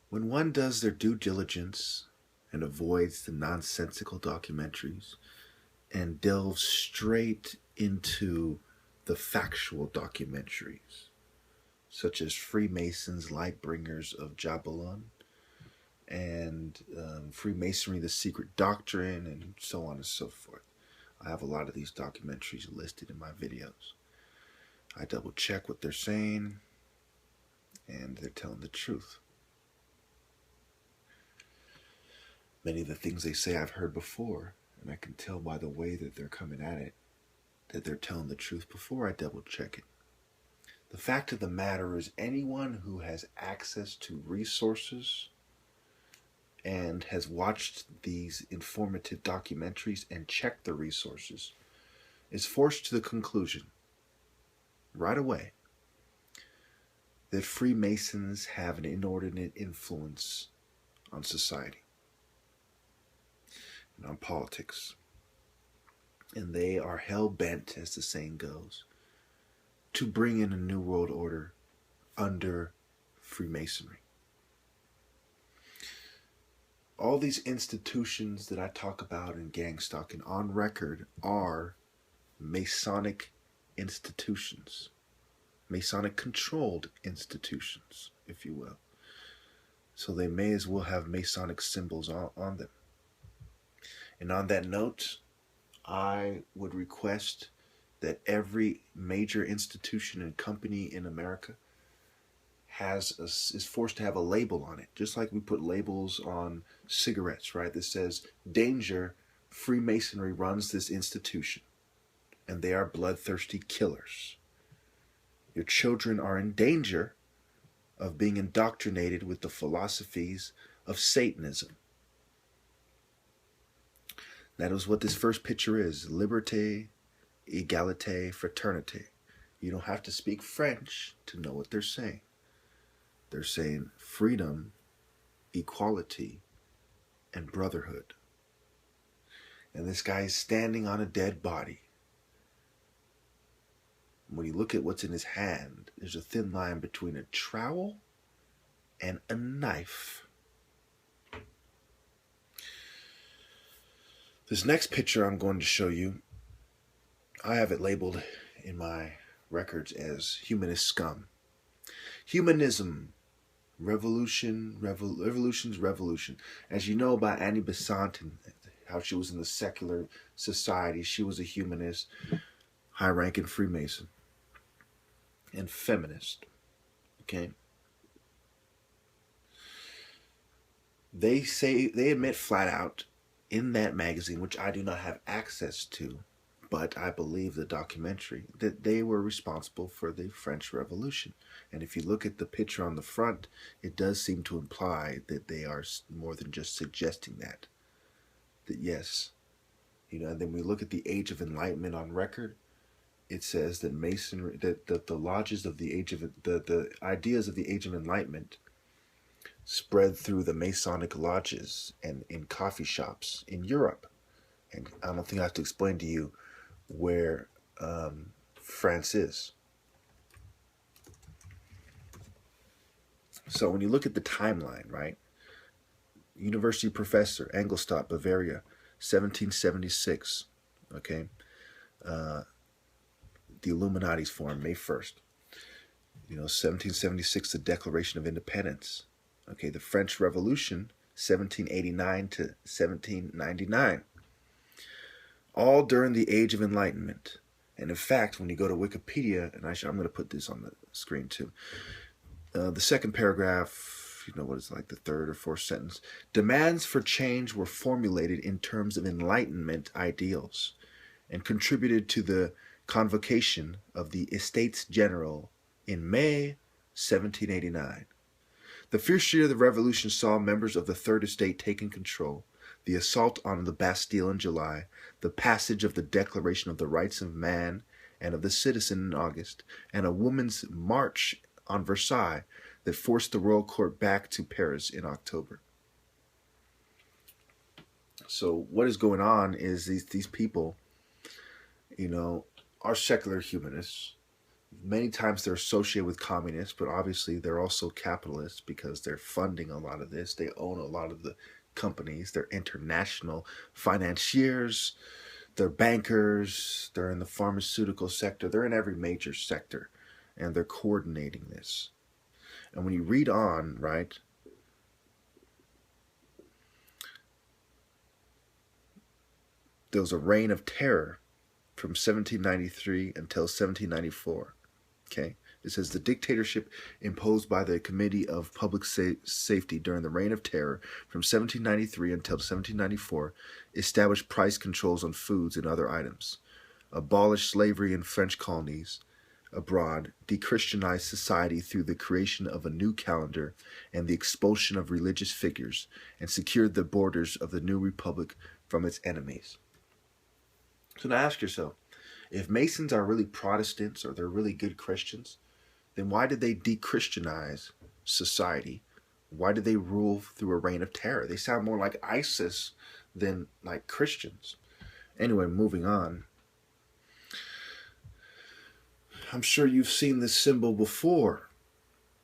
When one does their due diligence and avoids the nonsensical documentaries and delves straight into the factual documentaries, such as Freemasons, Lightbringers of Jabulon, and Freemasonry, The Secret Doctrine, and so on and so forth. I have a lot of these documentaries listed in my videos. I double check what they're saying, and they're telling the truth. Many of the things they say I've heard before, and I can tell by the way that they're coming at it that they're telling the truth before I double check it. The fact of the matter is, anyone who has access to resources and has watched these informative documentaries and checked the resources is forced to the conclusion right away that Freemasons have an inordinate influence on society and on politics. And they are hell-bent, as the saying goes, to bring in a new world order under Freemasonry. All these institutions that I talk about in gang stalking on record are Masonic institutions, Masonic controlled institutions, if you will. So they may as well have Masonic symbols on them. And on that note, I would request that every major institution and company in America is forced to have a label on it, just like we put labels on cigarettes, right? That says, danger, Freemasonry runs this institution, and they are bloodthirsty killers. Your children are in danger of being indoctrinated with the philosophies of Satanism. That is what this first picture is: liberté, égalité, fraternité. You don't have to speak French to know what they're saying. They're saying freedom, equality, and brotherhood. And this guy is standing on a dead body. When you look at what's in his hand, there's a thin line between a trowel and a knife. This next picture I'm going to show you, I have it labeled in my records as humanist scum. Humanism, revolution's revolution. As you know about Annie Besant and how she was in the secular society, she was a humanist, high-ranking Freemason, and feminist. Okay? They admit flat out in that magazine, which I do not have access to, but I believe the documentary, that they were responsible for the French Revolution. And if you look at the picture on the front, it does seem to imply that they are more than just suggesting that. That yes, and then we look at the Age of Enlightenment on record. It says that Masonry, that the lodges of the age of the ideas of the Age of Enlightenment spread through the Masonic lodges and in coffee shops in Europe. And I don't think I have to explain to you where France is. So when you look at the timeline, right? University professor, Ingolstadt, Bavaria, 1776. Okay. The Illuminati's formed May 1st. 1776, the Declaration of Independence. Okay, the French Revolution, 1789 to 1799. All during the Age of Enlightenment. And in fact, when you go to Wikipedia, and I'm going to put this on the screen too, the second paragraph, what is like the third or fourth sentence, demands for change were formulated in terms of Enlightenment ideals and contributed to the convocation of the Estates General in May 1789. The fierce year of the Revolution saw members of the Third Estate taking control, the assault on the Bastille in July, the passage of the Declaration of the Rights of Man and of the Citizen in August, and a woman's march on Versailles that forced the royal court back to Paris in October. So what is going on is these people, are secular humanists. Many times they're associated with communists, but obviously they're also capitalists because they're funding a lot of this. They own a lot of the companies. They're international financiers. They're bankers. They're in the pharmaceutical sector. They're in every major sector, and they're coordinating this. And when you read on, right, there was a reign of terror from 1793 until 1794. Okay, it says the dictatorship imposed by the Committee of Public Safety during the Reign of Terror from 1793 until 1794 established price controls on foods and other items, abolished slavery in French colonies abroad, dechristianized society through the creation of a new calendar and the expulsion of religious figures, and secured the borders of the new republic from its enemies. So now ask yourself, if Masons are really Protestants or they're really good Christians, then why did they de-Christianize society? Why did they rule through a reign of terror? They sound more like ISIS than like Christians. Anyway, moving on. I'm sure you've seen this symbol before,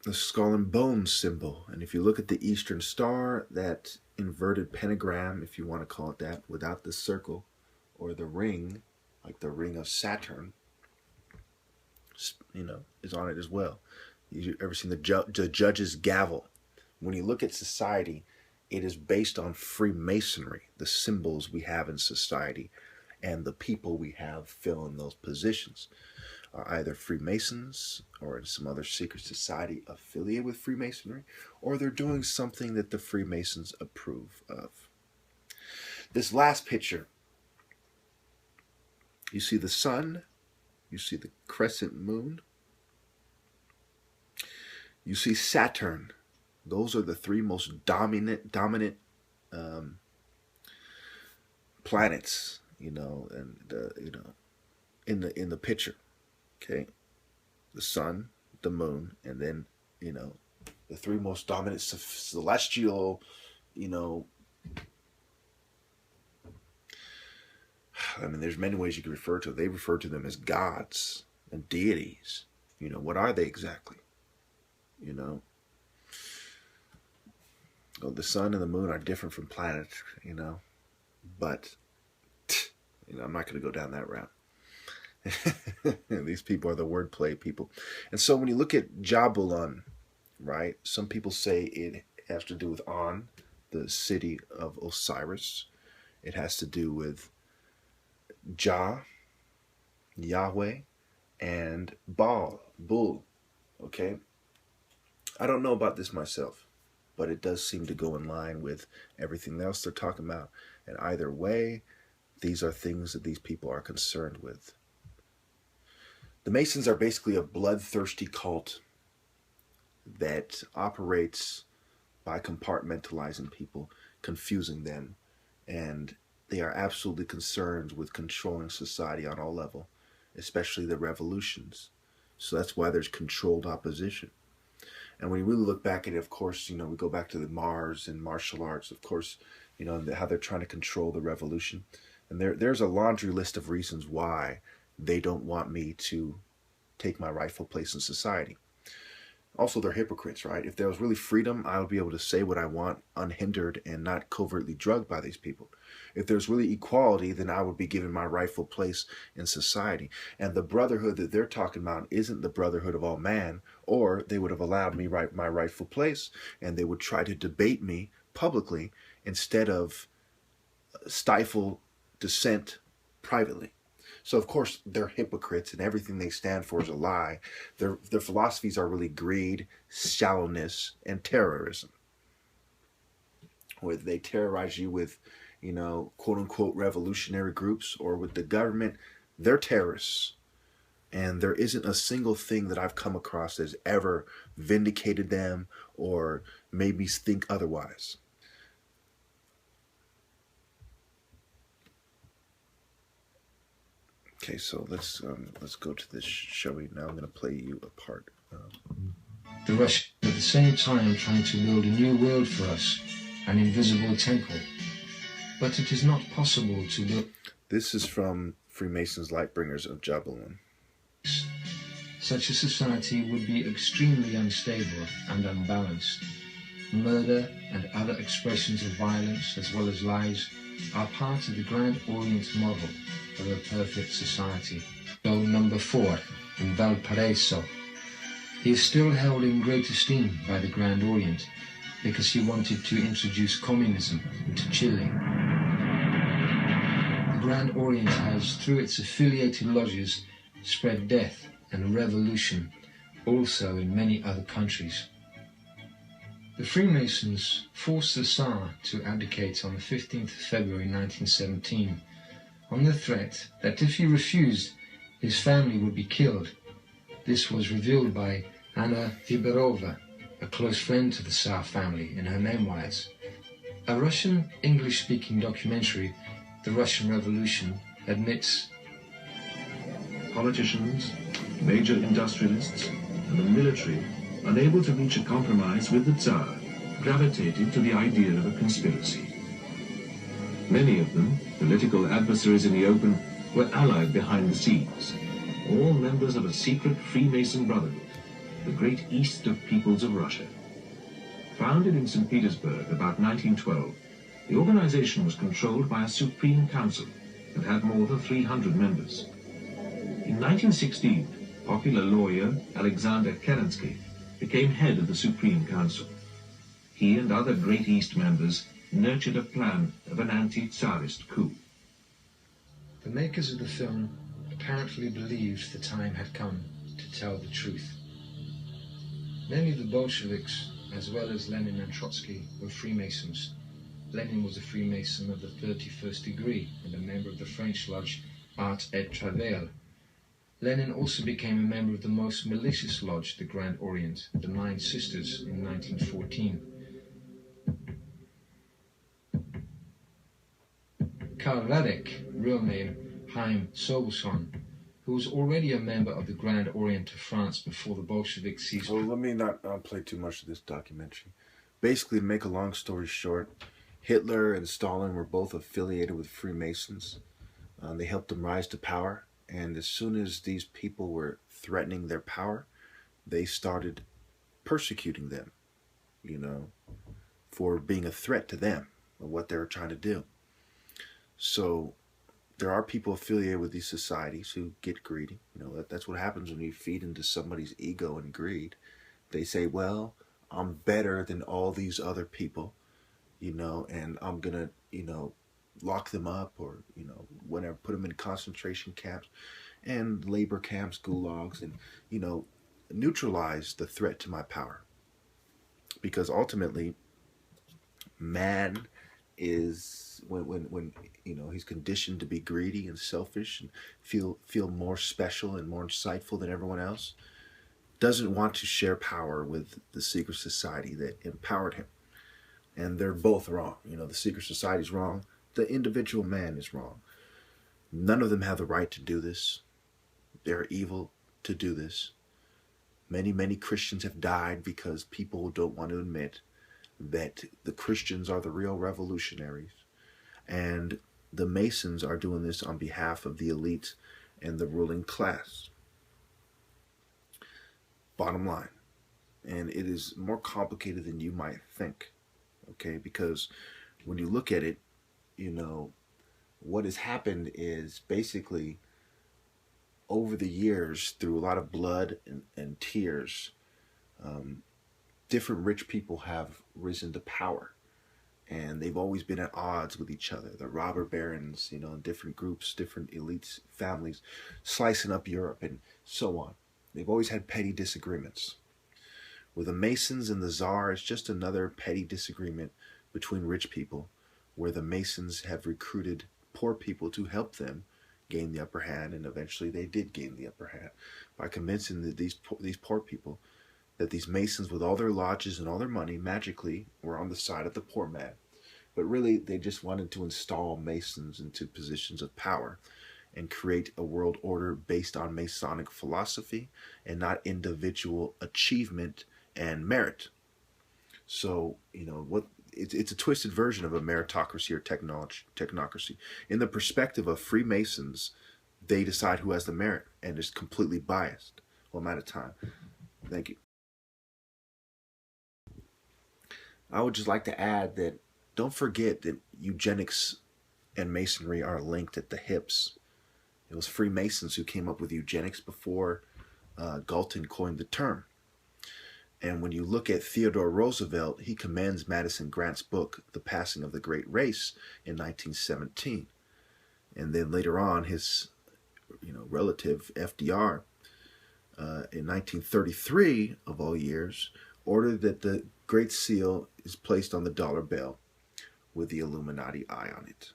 the skull and bones symbol. And if you look at the Eastern Star, that inverted pentagram, if you want to call it that, without the circle or the ring, like the ring of Saturn, is on it as well. You ever seen the judge's gavel? When you look at society, it is based on Freemasonry, the symbols we have in society, and the people we have fill in those positions are either Freemasons or in some other secret society affiliated with Freemasonry, or they're doing something that the Freemasons approve of. This last picture, you see the sun, you see the crescent moon, you see Saturn. Those are the three most dominant planets, in the picture. Okay, the sun, the moon, and then the three most dominant celestial, there's many ways you can refer to it. They refer to them as gods and deities. What are they exactly? The sun and the moon are different from planets, but I'm not going to go down that route. These people are the wordplay people. And so when you look at Jabulon, right, some people say it has to do with On, the city of Osiris. It has to do with Jah, Yahweh, and Baal, Bull. Okay? I don't know about this myself, but it does seem to go in line with everything else they're talking about. And either way, these are things that these people are concerned with. The Masons are basically a bloodthirsty cult that operates by compartmentalizing people, confusing them, and they are absolutely concerned with controlling society on all levels, especially the revolutions. So that's why there's controlled opposition. And when you really look back at it, of course, we go back to the Mars and martial arts, of course, how they're trying to control the revolution. And there's a laundry list of reasons why they don't want me to take my rightful place in society. Also, they're hypocrites, right? If there was really freedom, I would be able to say what I want unhindered and not covertly drugged by these people. If there's really equality, then I would be given my rightful place in society. And the brotherhood that they're talking about isn't the brotherhood of all man, or they would have allowed me my rightful place, and they would try to debate me publicly instead of stifle dissent privately. So, of course, they're hypocrites, and everything they stand for is a lie. Their philosophies are really greed, shallowness, and terrorism. Whether they terrorize you with, quote-unquote revolutionary groups or with the government, they're terrorists. And there isn't a single thing that I've come across that's ever vindicated them or made me think otherwise. Okay, so let's go to this, shall we? Now I'm going to play you a part. The Russians at the same time trying to build a new world for us, an invisible temple. But it is not possible to build. This is from Freemasons Lightbringers of Jabulon. such a society would be extremely unstable and unbalanced. Murder and other expressions of violence, as well as lies, are part of the Grand Orient model of a perfect society. So number 4, in Valparaiso. He is still held in great esteem by the Grand Orient because he wanted to introduce communism into Chile. The Grand Orient has, through its affiliated lodges, spread death and revolution also in many other countries. The Freemasons forced the Tsar to abdicate on the 15th of February 1917 on the threat that if he refused, his family would be killed. This was revealed by Anna Viberova, a close friend to the Tsar family, in her memoirs. A Russian English-speaking documentary, The Russian Revolution, admits politicians, major industrialists, and the military, unable to reach a compromise with the Tsar, gravitated to the idea of a conspiracy. Many of them, political adversaries in the open, were allied behind the scenes, all members of a secret Freemason brotherhood, the Great East of Peoples of Russia. Founded in St. Petersburg about 1912, the organization was controlled by a Supreme Council and had more than 300 members. In 1916, popular lawyer Alexander Kerensky became head of the Supreme Council. He and other Great East members nurtured a plan of an anti-Tsarist coup. the makers of the film apparently believed the time had come to tell the truth. Many of the Bolsheviks, as well as Lenin and Trotsky, were Freemasons. Lenin was a Freemason of the 31st degree and a member of the French lodge Art et Travail. Lenin also became a member of the most malicious lodge, the Grand Orient, the Nine Sisters, in 1914. Karl Radek, real name Haim Soboson, who was already a member of the Grand Orient of France before the Bolsheviks seized... Well, let me not play too much of this documentary. Basically, to make a long story short, Hitler and Stalin were both affiliated with Freemasons. They helped them rise to power, and as soon as these people were threatening their power, they started persecuting them, you know, for being a threat to them and what they were trying to do. So there are people affiliated with these societies who get greedy. You know, that's what happens when you feed into somebody's ego and greed. They say, well, I'm better than all these other people, you know, and I'm going to, you know, lock them up or, you know, whatever, put them in concentration camps and labor camps, gulags, and, you know, neutralize the threat to my power. Because ultimately, man is, when you know, he's conditioned to be greedy and selfish and feel more special and more insightful than everyone else, doesn't want to share power with the secret society that empowered him. And they're both wrong. You know, the secret society is wrong. The individual man is wrong. None of them have the right to do this. They're evil to do this. Many, many Christians have died because people don't want to admit that the Christians are the real revolutionaries. And the Masons are doing this on behalf of the elite and the ruling class. Bottom line. And it is more complicated than you might think. Okay, because when you look at it, you know, what has happened is basically over the years, through a lot of blood and tears, different rich people have risen to power. And they've always been at odds with each other. The robber barons, you know, different groups, different elites, families, slicing up Europe and so on. They've always had petty disagreements. With the Masons and the Tsar, it's just another petty disagreement between rich people, where the Masons have recruited poor people to help them gain the upper hand, and eventually they did gain the upper hand by convincing these poor people that these Masons, with all their lodges and all their money, magically were on the side of the poor man. But really, they just wanted to install Masons into positions of power and create a world order based on Masonic philosophy and not individual achievement and merit. So, you know, what it's a twisted version of a meritocracy or technocracy. In the perspective of Freemasons, they decide who has the merit, and it's completely biased. Well, I'm out of time. Thank you. I would just like to add that don't forget that eugenics and Masonry are linked at the hips. It was Freemasons who came up with eugenics before Galton coined the term. And when you look at Theodore Roosevelt, he commends Madison Grant's book, The Passing of the Great Race, in 1917. And then later on, his relative, FDR, in 1933, of all years, ordered that the Great Seal is placed on the dollar bill with the Illuminati eye on it.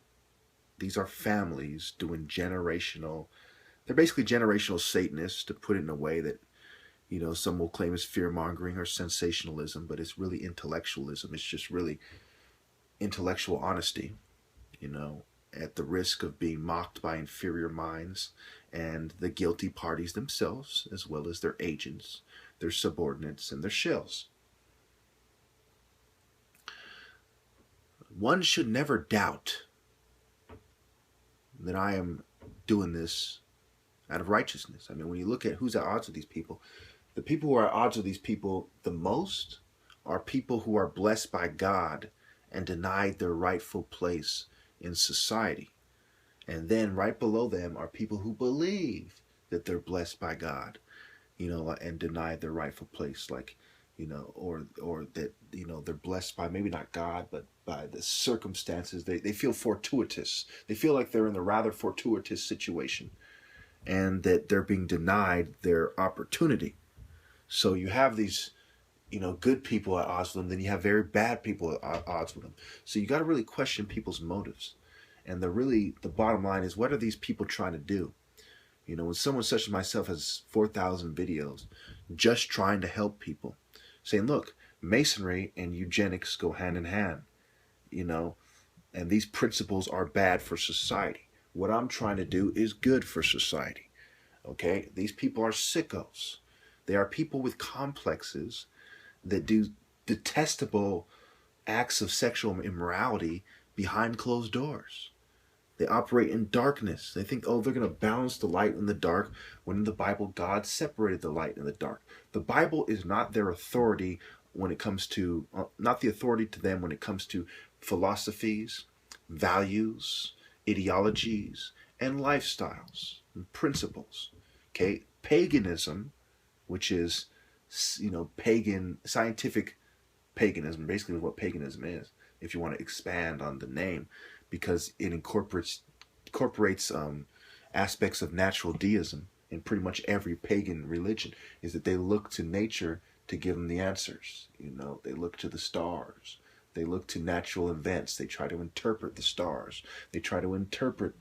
These are families doing they're basically generational Satanists, to put it in a way that, some will claim is fear-mongering or sensationalism, but it's really intellectualism. It's just really intellectual honesty, at the risk of being mocked by inferior minds and the guilty parties themselves, as well as their agents, their subordinates, and their shills. One should never doubt that I am doing this out of righteousness. I mean, when you look at who's at odds with these people, the people who are at odds with these people the most are people who are blessed by God and denied their rightful place in society. And then right below them are people who believe that they're blessed by God, and denied their rightful place, like, or that, they're blessed by maybe not God, but by the circumstances. They feel fortuitous. They feel like they're in a rather fortuitous situation, and that they're being denied their opportunity. So you have these, good people at odds with them, then you have very bad people at odds with them. So you got to really question people's motives. And the bottom line is, what are these people trying to do? When someone such as myself has 4,000 videos just trying to help people, saying, look, Masonry and eugenics go hand in hand, and these principles are bad for society. What I'm trying to do is good for society. Okay? These people are sickos. They are people with complexes that do detestable acts of sexual immorality behind closed doors. They operate in darkness. They think, they're going to balance the light and the dark, when in the Bible, God separated the light and the dark. The Bible is not their authority when it comes to, not the authority to them when it comes to philosophies, values, ideologies, and lifestyles and principles. Okay? Paganism, which is, pagan, scientific paganism, basically what paganism is, if you want to expand on the name, because it incorporates aspects of natural deism in pretty much every pagan religion, is that they look to nature to give them the answers. They look to the stars. They look to natural events. They try to interpret the stars. They try to interpret,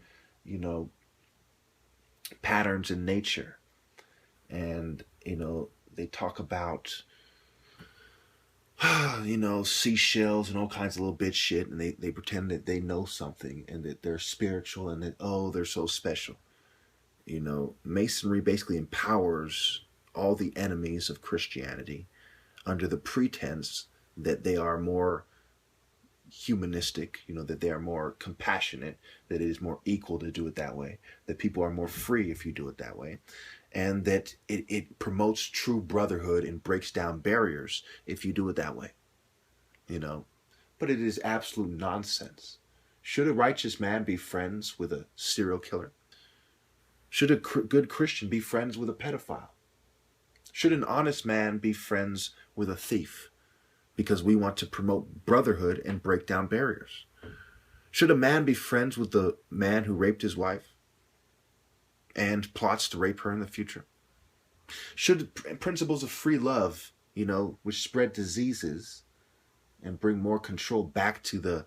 patterns in nature. And, they talk about, seashells and all kinds of little bit shit, and they pretend that they know something and that they're spiritual and that, they're so special. Masonry basically empowers all the enemies of Christianity under the pretense that they are more humanistic, that they are more compassionate, that it is more equal to do it that way, that people are more free if you do it that way, and that it promotes true brotherhood and breaks down barriers if you do it that way. But it is absolute nonsense. Should a righteous man be friends with a serial killer? Should a good Christian be friends with a pedophile? Should an honest man be friends with a thief? Because we want to promote brotherhood and break down barriers. Should a man be friends with the man who raped his wife and plots to rape her in the future? Should principles of free love, which spread diseases and bring more control back to the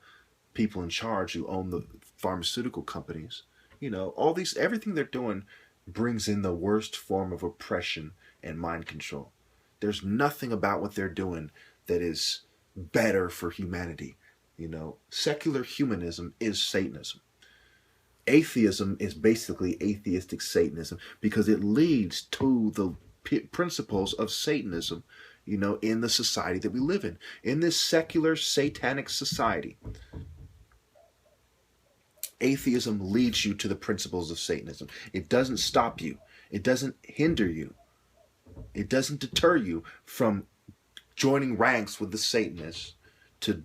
people in charge who own the pharmaceutical companies, everything they're doing brings in the worst form of oppression and mind control. There's nothing about what they're doing that is better for humanity. Secular humanism is Satanism. Atheism is basically atheistic Satanism, because it leads to the principles of Satanism, in the society that we live in. In this secular satanic society, atheism leads you to the principles of Satanism. It doesn't stop you. It doesn't hinder you. It doesn't deter you from joining ranks with the Satanists to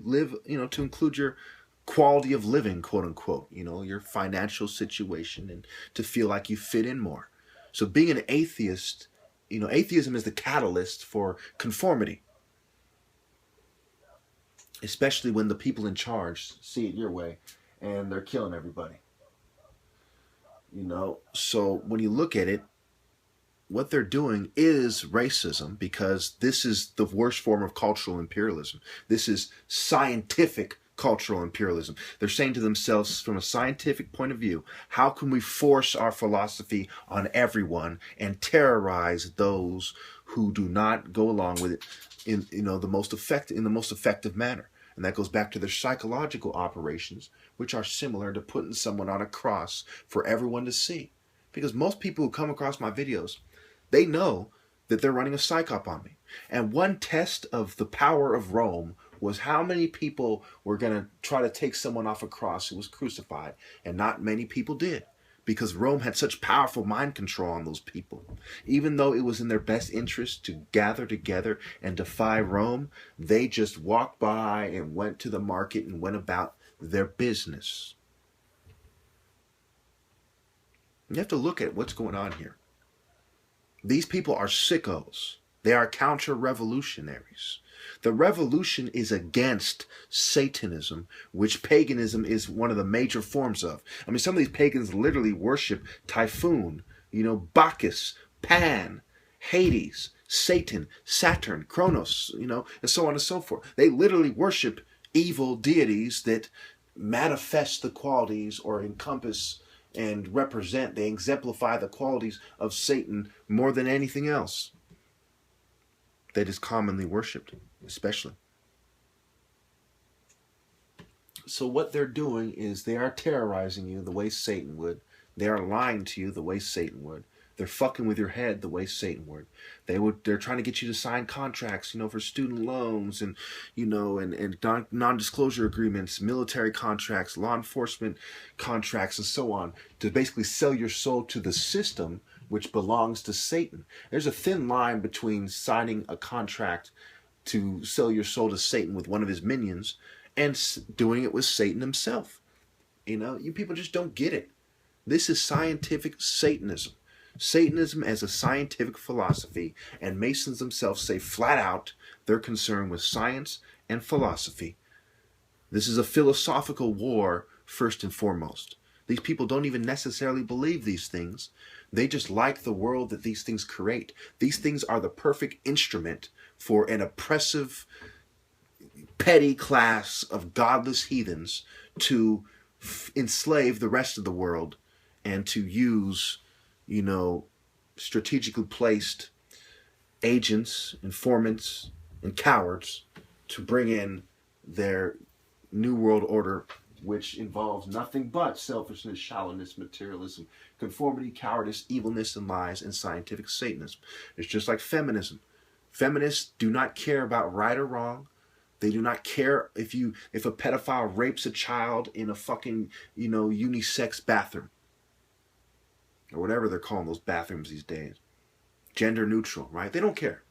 live, to include your quality of living, quote unquote, your financial situation, and to feel like you fit in more. So being an atheist, atheism is the catalyst for conformity, especially when the people in charge see it your way and they're killing everybody. So when you look at it, what they're doing is racism, because this is the worst form of cultural imperialism. This is scientific cultural imperialism. They're saying to themselves, from a scientific point of view, how can we force our philosophy on everyone and terrorize those who do not go along with it in the most effective manner? And that goes back to their psychological operations, which are similar to putting someone on a cross for everyone to see. Because most people who come across my videos, they know that they're running a psyop on me. And one test of the power of Rome was how many people were going to try to take someone off a cross who was crucified. And not many people did, because Rome had such powerful mind control on those people. Even though it was in their best interest to gather together and defy Rome, they just walked by and went to the market and went about their business. You have to look at what's going on here. These people are sickos. They are counter-revolutionaries. The revolution is against Satanism, which paganism is one of the major forms of. I mean, some of these pagans literally worship Typhoon, Bacchus, Pan, Hades, Satan, Saturn, Kronos, and so on and so forth. They literally worship evil deities that manifest the qualities or encompass and represent, they exemplify the qualities of Satan more than anything else that is commonly worshipped, especially. So what they're doing is they are terrorizing you the way Satan would. They are lying to you the way Satan would. They're fucking with your head the way Satan would. They're trying to get you to sign contracts, for student loans and, and non-disclosure agreements, military contracts, law enforcement contracts, and so on, to basically sell your soul to the system, which belongs to Satan. There's a thin line between signing a contract to sell your soul to Satan with one of his minions and doing it with Satan himself. You people just don't get it. This is scientific Satanism. Satanism as a scientific philosophy, and Masons themselves say flat out they're concerned with science and philosophy. This is a philosophical war first and foremost. These people don't even necessarily believe these things. They just like the world that these things create. These things are the perfect instrument for an oppressive, petty class of godless heathens to enslave the rest of the world and to use strategically placed agents, informants, and cowards to bring in their new world order, which involves nothing but selfishness, shallowness, materialism, conformity, cowardice, evilness, and lies, and scientific Satanism. It's just like feminism. Feminists do not care about right or wrong. They do not care if a pedophile rapes a child in a fucking, unisex bathroom. Or whatever they're calling those bathrooms these days. Gender neutral, right? They don't care.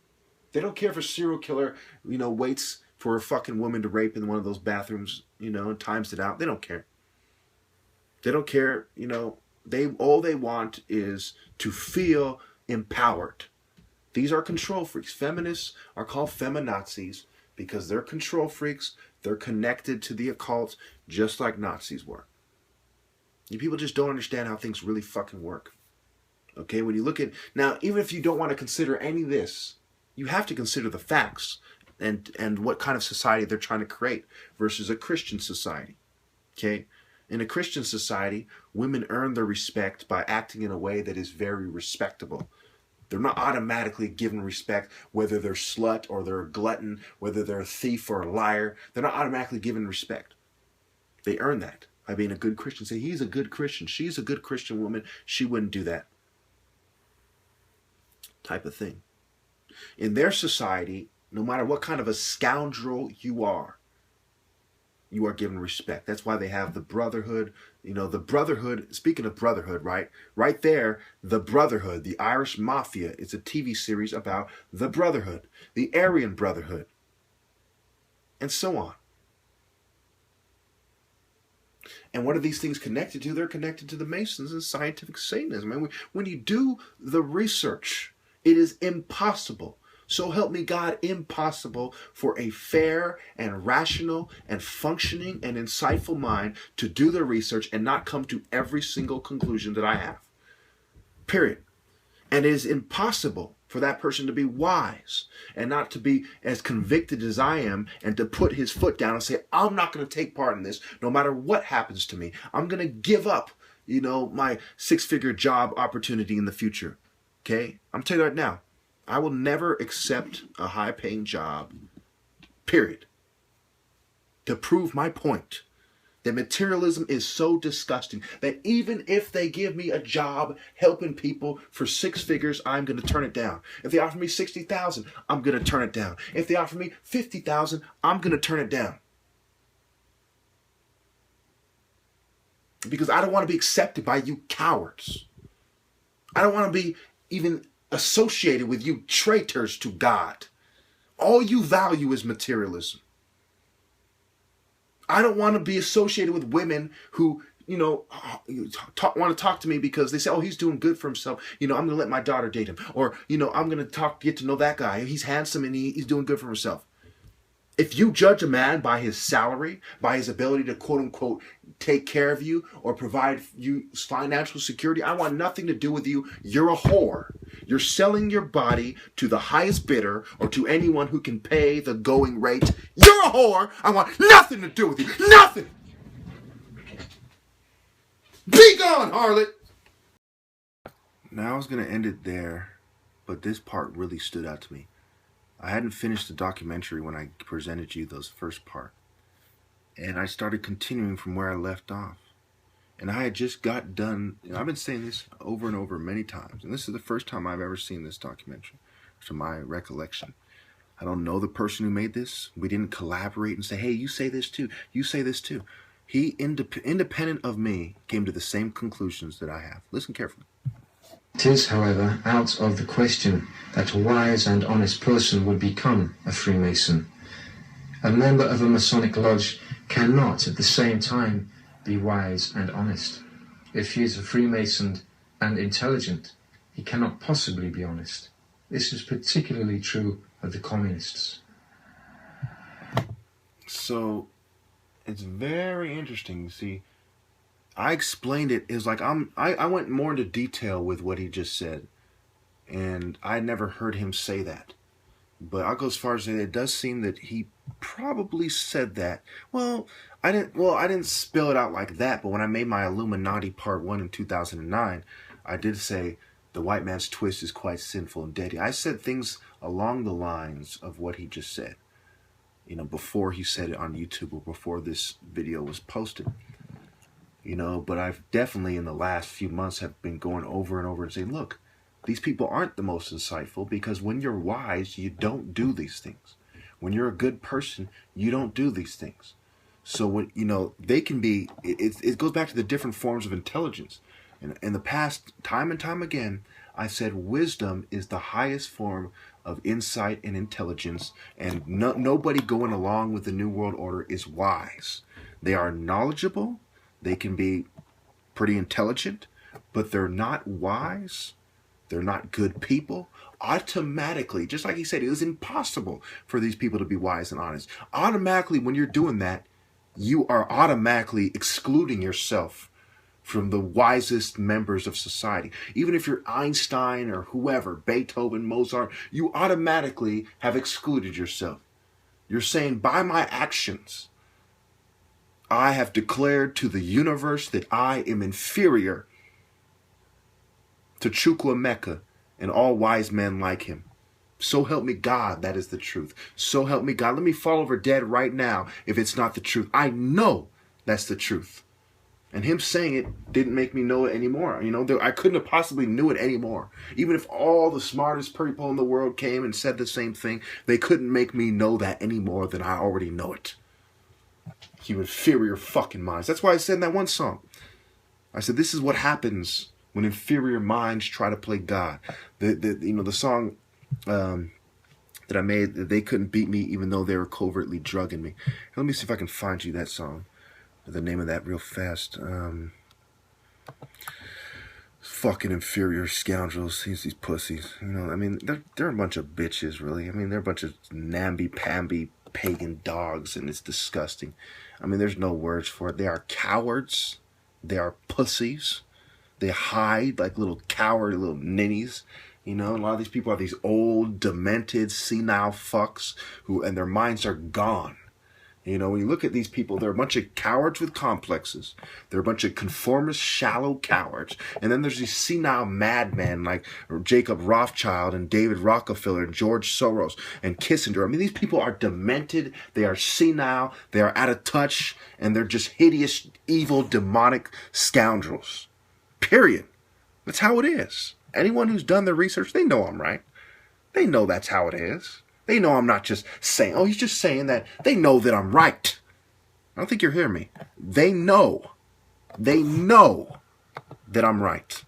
They don't care if a serial killer, waits for a fucking woman to rape in one of those bathrooms, and times it out. They don't care. They don't care, all they want is to feel empowered. These are control freaks. Feminists are called feminazis because they're control freaks. They're connected to the occult just like Nazis were. You people just don't understand how things really fucking work. Okay, when you look at... Now, even if you don't want to consider any of this, you have to consider the facts and what kind of society they're trying to create versus a Christian society. Okay? In a Christian society, women earn their respect by acting in a way that is very respectable. They're not automatically given respect, whether they're slut or they're a glutton, whether they're a thief or a liar. They're not automatically given respect. They earn that by being a good Christian. Say, he's a good Christian. She's a good Christian woman. She wouldn't do that. Type of thing. In their society, no matter what kind of a scoundrel you are given respect. That's why they have the brotherhood, You know, the brotherhood, speaking of brotherhood, right there, the brotherhood, the Irish mafia, it's a TV series about the brotherhood, the Aryan brotherhood, and so on. And what are these things connected to? They're connected to the Masons and scientific Satanism. And when you do the research, it is impossible. So help me God, impossible for a fair and rational and functioning and insightful mind to do the research and not come to every single conclusion that I have. Period. And it is impossible for that person to be wise and not to be as convicted as I am and to put his foot down and say, I'm not going to take part in this no matter what happens to me. I'm going to give up, my 6-figure job opportunity in the future. Okay? I'm telling you right now, I will never accept a high-paying job, period, to prove my point that materialism is so disgusting that even if they give me a job helping people for 6 figures, I'm going to turn it down. If they offer me $60,000, I'm going to turn it down. If they offer me $50,000, I'm going to turn it down. Because I don't want to be accepted by you cowards. I don't want to be even associated with you traitors to God. All you value is materialism. I don't want to be associated with women who, want to talk to me because they say, oh, he's doing good for himself. I'm going to let my daughter date him. Or, I'm going to get to know that guy. He's handsome and he's doing good for himself. If you judge a man by his salary, by his ability to quote unquote take care of you or provide you financial security, I want nothing to do with you. You're a whore. You're selling your body to the highest bidder or to anyone who can pay the going rate. You're a whore. I want nothing to do with you. Nothing. Be gone, harlot. Now I was going to end it there, but this part really stood out to me. I hadn't finished the documentary when I presented you those first part. And I started continuing from where I left off. And I had just got done, I've been saying this over and over many times, and this is the first time I've ever seen this documentary, to my recollection. I don't know the person who made this. We didn't collaborate and say, hey, you say this too, you say this too. He, independent of me, came to the same conclusions that I have. Listen carefully. It is, however, out of the question that a wise and honest person would become a Freemason. A member of a Masonic lodge cannot at the same time be wise and honest. If he is a Freemason and intelligent, he cannot possibly be honest. This is particularly true of the communists. So, it's very interesting. You see, I explained it. It was like I went more into detail with what he just said, and I never heard him say that. But I'll go as far as saying it does seem that he probably said that. Well, I didn't spell it out like that. But when I made my Illuminati Part 1 in 2009, I did say the white man's twist is quite sinful and deadly. I said things along the lines of what he just said, before he said it on YouTube or before this video was posted. But I've definitely in the last few months have been going over and over and saying, look, these people aren't the most insightful because when you're wise, you don't do these things. When you're a good person, you don't do these things. So when, they can be, it goes back to the different forms of intelligence. And in the past, time and time again, I said wisdom is the highest form of insight and intelligence, and nobody going along with the New World Order is wise. They are knowledgeable. They can be pretty intelligent, but they're not wise. They're not good people. Automatically, just like he said, it was impossible for these people to be wise and honest. Automatically, when you're doing that, you are automatically excluding yourself from the wisest members of society. Even if you're Einstein or whoever, Beethoven, Mozart, you automatically have excluded yourself. You're saying, by my actions, I have declared to the universe that I am inferior to Chukwuemeka and all wise men like him. So help me God, that is the truth. So help me God. Let me fall over dead right now if it's not the truth. I know that's the truth. And him saying it didn't make me know it anymore. I couldn't have possibly knew it anymore. Even if all the smartest people in the world came and said the same thing, they couldn't make me know that any more than I already know it. You inferior fucking minds. That's why I said in that one song, I said, this is what happens when inferior minds try to play God. The song that I made, they couldn't beat me even though they were covertly drugging me. Let me see if I can find you that song, the name of that real fast. Fucking inferior scoundrels, these pussies. You know, I mean, they're a bunch of bitches, really. I mean, they're a bunch of namby-pamby pagan dogs, and it's disgusting. I mean, there's no words for it. They are cowards. They are pussies. They hide like little coward little ninnies. You know, a lot of these people are these old, demented, senile fucks and their minds are gone. You know, when you look at these people, they're a bunch of cowards with complexes. They're a bunch of conformist, shallow cowards. And then there's these senile madmen like Jacob Rothschild and David Rockefeller and George Soros and Kissinger. I mean, these people are demented. They are senile. They are out of touch. And they're just hideous, evil, demonic scoundrels. Period. That's how it is. Anyone who's done their research, they know I'm right. They know that's how it is. They know I'm not just saying, oh, he's just saying that. They know that I'm right. I don't think you're hearing me. They know. They know that I'm right.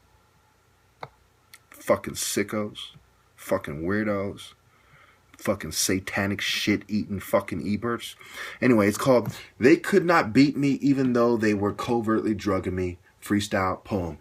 Fucking sickos. Fucking weirdos. Fucking satanic shit-eating fucking Eberts. Anyway, it's called They Could Not Beat Me Even Though They Were Covertly Drugging Me. Freestyle poem.